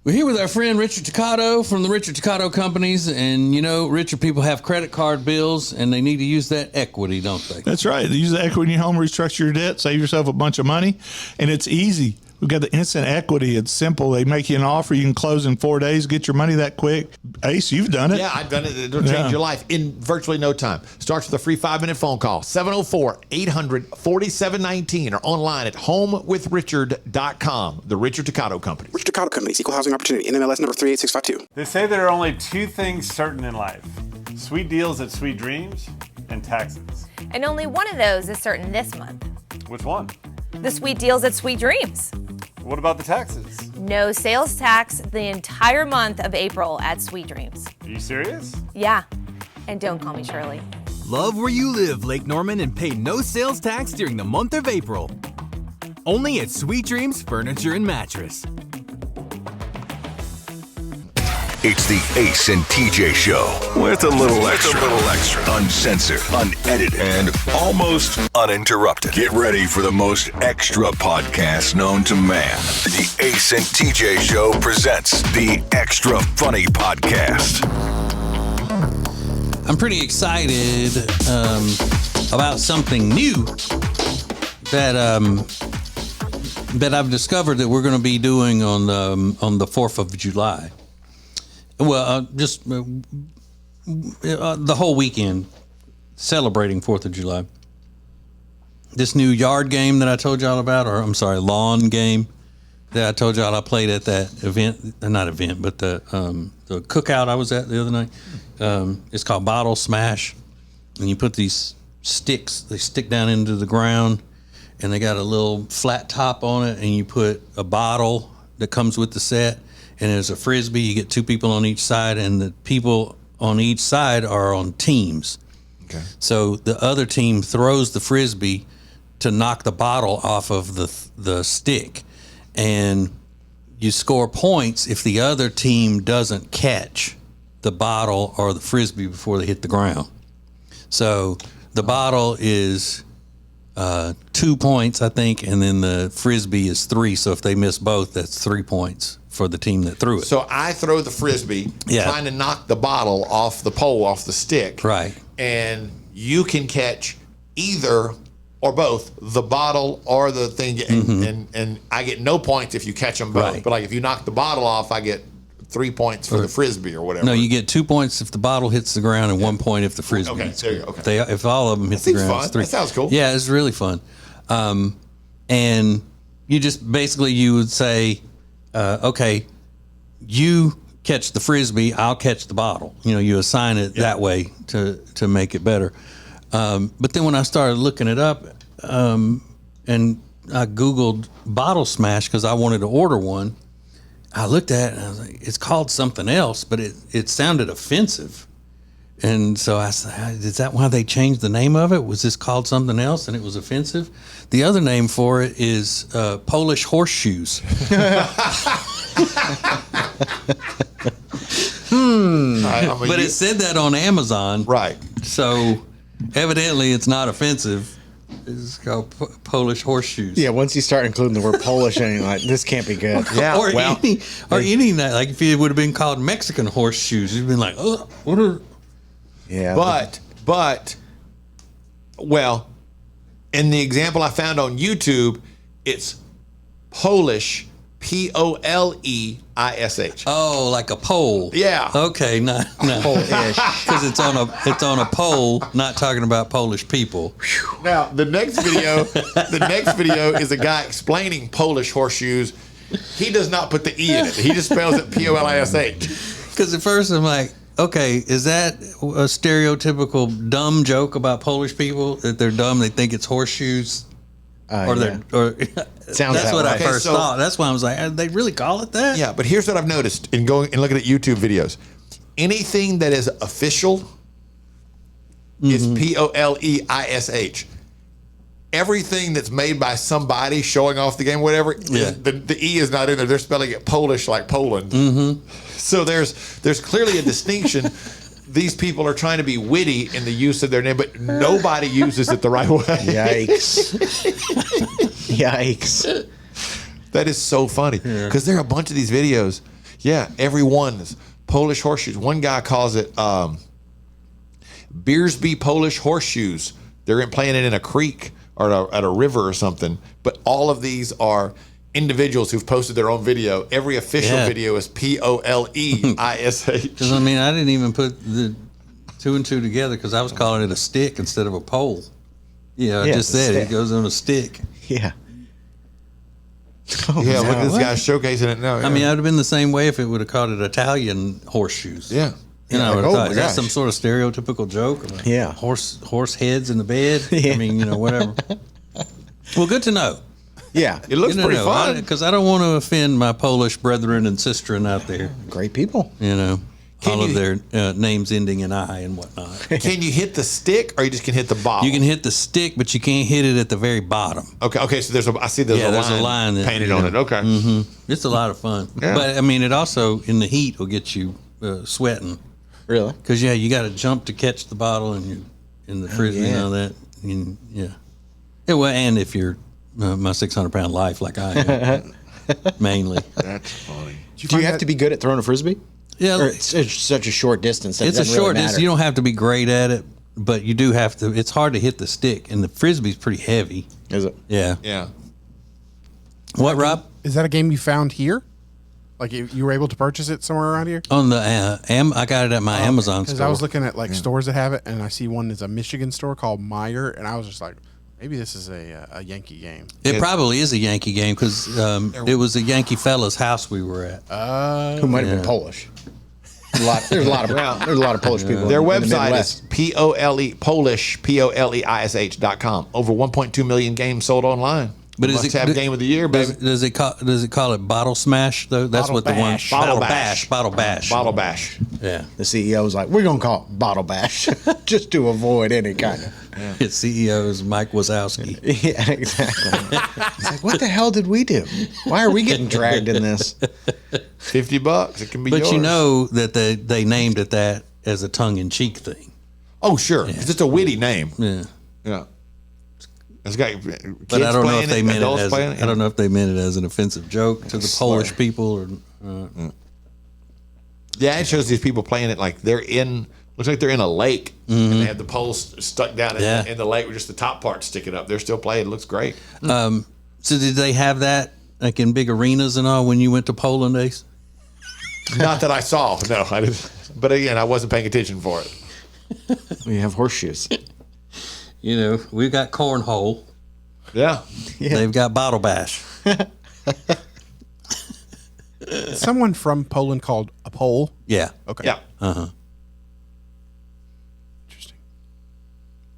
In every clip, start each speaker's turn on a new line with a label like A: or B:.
A: We're here with our friend Richard Toccato from the Richard Toccato Companies, and you know, richer people have credit card bills, and they need to use that equity, don't they?
B: That's right. Use the equity in your home, restructure your debt, save yourself a bunch of money, and it's easy. We've got the instant equity. It's simple. They make you an offer. You can close in 4 days, get your money that quick. Ace, you've done it.
C: Yeah, I've done it. It'll change your life in virtually no time. Starts with a free 5-minute phone call, 704-800-4719, or online at homewithrichard.com. The Richard Toccato Company.
D: Richard Toccato Companies, Equal Housing Opportunity, NMLS number 38652.
E: They say there are only two things certain in life: sweet deals at Sweet Dreams and taxes.
F: And only one of those is certain this month.
E: Which one?
F: The sweet deals at Sweet Dreams.
E: What about the taxes?
F: No sales tax the entire month of April at Sweet Dreams.
E: Are you serious?
F: Yeah. And don't call me Shirley.
G: Love where you live, Lake Norman, and pay no sales tax during the month of April. Only at Sweet Dreams Furniture and Mattress.
H: It's the Ace and TJ Show with a little extra. Uncensored, unedited, and almost uninterrupted. Get ready for the most extra podcast known to man. The Ace and TJ Show presents the Extra Funny Podcast.
A: I'm pretty excited about something new that I've discovered that we're going to be doing on the 4th of July. Well, just the whole weekend celebrating 4th of July. This new yard game that I told y'all about, or I'm sorry, lawn game that I told y'all I played at that event, not event, but the cookout I was at the other night. It's called Bottle Smash. And you put these sticks, they stick down into the ground, and they got a little flat top on it, and you put a bottle that comes with the set. And there's a Frisbee. You get two people on each side, and the people on each side are on teams.
C: Okay.
A: So the other team throws the Frisbee to knock the bottle off of the stick. And you score points if the other team doesn't catch the bottle or the Frisbee before they hit the ground. So the bottle is 2 points, I think, and then the Frisbee is 3. So if they miss both, that's 3 points for the team that threw it.
C: So I throw the Frisbee, trying to knock the bottle off the pole, off the stick.
A: Right.
C: And you can catch either or both, the bottle or the thing. And I get no points if you catch them both.
A: Right.
C: But like if you knock the bottle off, I get 3 points for the Frisbee or whatever.
A: No, you get 2 points if the bottle hits the ground and 1 point if the Frisbee.
C: Okay, there you go. Okay.
A: If all of them hit the ground,
C: fun.
A: it's 3.
C: That sounds cool.
A: Yeah, it's really fun. And you just basically you would say, okay, you catch the Frisbee, I'll catch the bottle. You know, you assign it that way to make it better. But then when I started looking it up, and I Googled Bottle Smash because I wanted to order one, I looked at it and I was like, it's called something else, but it sounded offensive. And so I said, is that why they changed the name of it? Was this called something else and it was offensive? The other name for it is Polish horseshoes. But it said that on Amazon.
C: Right.
A: So evidently it's not offensive. It's called Polish horseshoes.
I: Yeah, once you start including the word Polish, and you're like, this can't be good.
C: Yeah.
A: Or any like if it would have been called Mexican horseshoes, you'd been like, oh, what are?
I: Yeah.
C: But, well, in the example I found on YouTube, it's Polish, Polish.
A: Oh, like a pole.
C: Yeah.
A: Okay, no.
I: Polish.
A: Because it's on a pole, not talking about Polish people.
C: Now the next video is a guy explaining Polish horseshoes. He does not put the E in it. He just spells it Polish.
A: Because at first I'm like, okay, is that a stereotypical dumb joke about Polish people that they're dumb? They think it's horseshoes,
I: Sounds
A: that's what I first thought. That's why I was like, they really call it that?
C: Yeah, but here's what I've noticed in going and looking at YouTube videos. Anything that is official is Polish. Everything that's made by somebody showing off the game, whatever, the E is not in there. They're spelling it Polish like Poland. So there's clearly a distinction. These people are trying to be witty in the use of their name, but nobody uses it the right way.
I: Yikes. Yikes.
C: That is so funny because there are a bunch of these videos. Yeah, everyone's Polish horseshoes. One guy calls it Beersby Polish horseshoes. They're playing it in a creek or at a river or something. But all of these are individuals who've posted their own video. Every official video is Polish.
A: Because I mean, I didn't even put the 2 and 2 together because I was calling it a stick instead of a pole. Yeah, I just said it goes on a stick.
I: Yeah.
C: Yeah, look at this guy showcasing it now.
A: I mean, I'd have been the same way if it would have called it Italian horseshoes.
C: Yeah.
A: You know, I would
I: like,
A: have
I: oh
A: thought,
I: my
A: is that
I: gosh.
A: some sort of stereotypical joke? Or like
I: Yeah.
A: Horse heads in the bed?
I: Yeah.
A: I mean, you know, whatever. Well, good to know.
I: Yeah.
C: It looks pretty fun.
A: Because I don't want to offend my Polish brethren and sisterin out there.
I: Great people.
A: You know, all of
C: you-
A: their names ending in I and whatnot.
C: Can you hit the stick or you just can hit the bottle?
A: You can hit the stick, but you can't hit it at the very bottom.
C: Okay, so I see there's a line
A: that,
C: painted
A: you
C: on
A: know.
C: it. Okay.
A: It's a lot of fun.
C: Yeah.
A: But, I mean, it also, in the heat, will get you sweating.
I: Really?
A: Because, yeah, you got to jump to catch the bottle and you're in the frisbee and all that. And, yeah. Well, and if you're my 600-pound life like I am, mainly.
C: That's funny.
I: Do you have to be good at throwing a frisbee?
A: Yeah.
I: Or it's such a short distance that
A: It's
I: it
A: a
I: doesn't
A: short
I: really
A: distance.
I: matter?
A: You don't have to be great at it, but you do have to. It's hard to hit the stick, and the frisbee's pretty heavy.
I: Is it?
A: Yeah.
C: Yeah.
A: What, Rob?
J: Is that a game you found here? Like you were able to purchase it somewhere around here?
A: On the I got it at my Amazon
J: Because
A: store.
J: I was looking at like stores that have it, and I see one that's a Michigan store called Meyer, and I was just like, maybe this is a Yankee game.
A: It probably is a Yankee game because it was a Yankee fella's house we were at.
I: Who might have been Polish? There's a lot of Polish people.
C: Their
I: in the
C: website
I: Midwest.
C: is Polish.com. Over 1.2 million games sold online.
A: But
C: Must have game of the year, baby.
A: Does it call it Bottle Smash though? That's
J: Bottle
A: what the one
J: Bash.
C: Bottle Bash.
A: Bottle Bash.
C: Bottle Bash.
A: Yeah.
I: The CEO was like, "We're gonna call it Bottle Bash, just to avoid any kind of."
A: Its CEO is Mike Wazowski.
I: Yeah, exactly. It's like, what the hell did we do? Why are we getting dragged in this?
C: $50. It can be
A: But
C: yours.
A: you know that they named it that as a tongue-in-cheek thing.
C: Oh, sure. It's just a witty name.
A: Yeah.
C: Yeah. It's got kids
A: But I don't know
C: playing
A: if they meant it
C: adults
A: as
C: playing it.
A: I don't know if they meant it as an offensive joke to the Polish people or.
C: Yeah, it shows these people playing it like they're in. Looks like they're in a lake, and they have the poles stuck down in the lake with just the top part sticking up. They're still playing. It looks great.
A: So did they have that like in big arenas and all when you went to Poland, Ace?
C: Not that I saw. No, I didn't. But again, I wasn't paying attention for it.
I: We have horseshoes.
A: You know, we've got cornhole.
C: Yeah.
A: They've got bottle bash.
J: Someone from Poland called a pole.
A: Yeah.
J: Okay.
C: Yeah.
J: Interesting.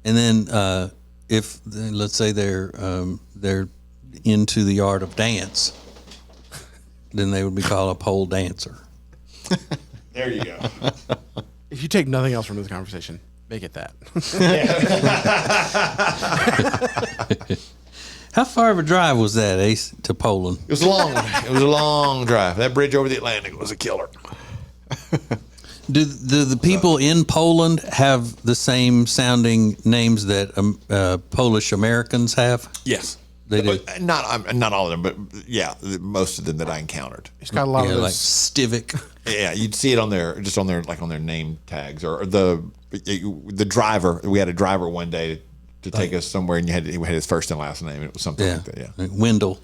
A: And then if let's say they're into the art of dance, then they would be called a pole dancer.
C: There you go.
J: If you take nothing else from this conversation, make it that.
A: How far of a drive was that, Ace, to Poland?
C: It was a long one. It was a long drive. That bridge over the Atlantic was a killer.
A: Do the people in Poland have the same sounding names that Polish Americans have?
C: Yes.
A: They do.
C: Not all of them, but yeah, most of them that I encountered.
J: It's got a lot of
A: Like
J: those.
A: Stivik.
C: Yeah, you'd see it on their name tags or the driver. We had a driver one day to take us somewhere, and he had his first and last name. It was something
A: Yeah.
C: like that. Yeah.
A: Like Wendell.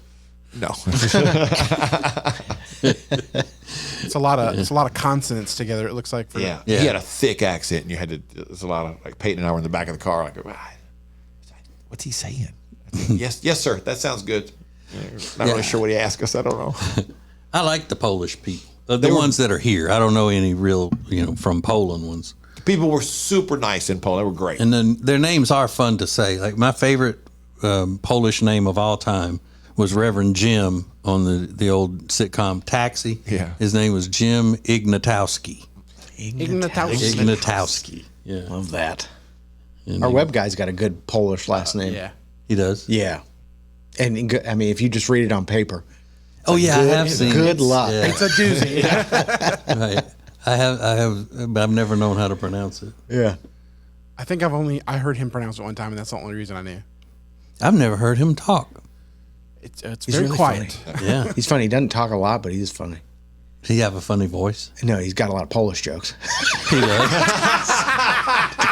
C: No.
J: It's a lot of consonants together. It looks like. For
C: Yeah.
A: Yeah.
C: He had a thick accent, and you had to. There's a lot of like Peyton and I were in the back of the car, like, what's he saying? Yes, sir. That sounds good. Not really sure what he asked us. I don't know.
A: I like the Polish people. The ones that are here. I don't know any real, from Poland ones.
C: People were super nice in Poland. They were great.
A: And then their names are fun to say. Like my favorite Polish name of all time was Reverend Jim on the old sitcom Taxi.
C: Yeah.
A: His name was Jim Ignatowski.
J: Ignatowski.
A: Yeah.
I: Love that. Our web guy's got a good Polish last name.
J: Yeah.
A: He does?
I: Yeah. And I mean, if you just read it on paper.
A: Oh, yeah, I have seen
I: Good
A: it.
I: luck.
A: Yeah.
J: It's a doozy.
A: Right. I have, but I've never known how to pronounce it.
I: Yeah.
J: I think I heard him pronounce it one time, and that's the only reason I knew.
A: I've never heard him talk.
J: It's
I: He's
J: very
I: really
J: quiet.
I: funny.
A: Yeah.
I: He's funny. He doesn't talk a lot, but he is funny.
A: Does he have a funny voice?
I: No, he's got a lot of Polish jokes.
A: He does.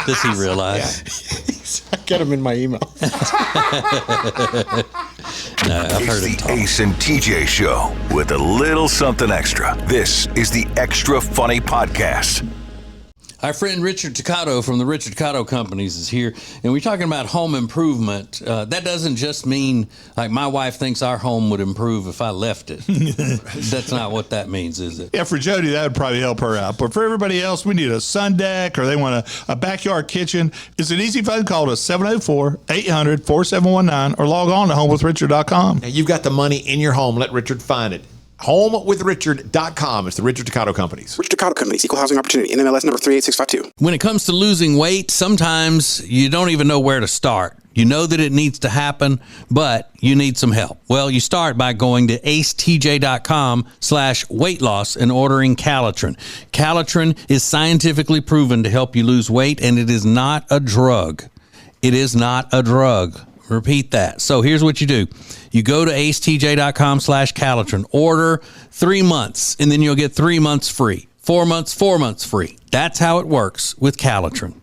A: Does he realize?
I: I get him in my email.
A: No, I've heard him
H: It's
A: talk.
H: the Ace and TJ Show with a little something extra. This is the Extra Funny Podcast.
A: Our friend Richard Toccato from the Richard Toccato Companies is here, and we're talking about home improvement. That doesn't just mean, like, my wife thinks our home would improve if I left it. That's not what that means, is it?
B: Yeah, for Jody, that would probably help her out. But for everybody else, we need a sun deck or they want a backyard kitchen. It's an easy phone call to 704-800-4719 or log on to homewithrichard.com.
C: Now, you've got the money in your home. Let Richard find it. Homewithrichard.com. It's the Richard Toccato Companies.
D: Richard Toccato Companies, Equal Housing Opportunity, NMLS number 38652.
A: When it comes to losing weight, sometimes you don't even know where to start. You know that it needs to happen, but you need some help. Well, you start by going to acetj.com/weight loss and ordering Calitrin. Calitrin is scientifically proven to help you lose weight, and it is not a drug. It is not a drug. Repeat that. So here's what you do. You go to acetj.com/Calitrin, order 3 months, and then you'll get 3 months free. 4 months, 4 months free. That's how it works with Calitrin.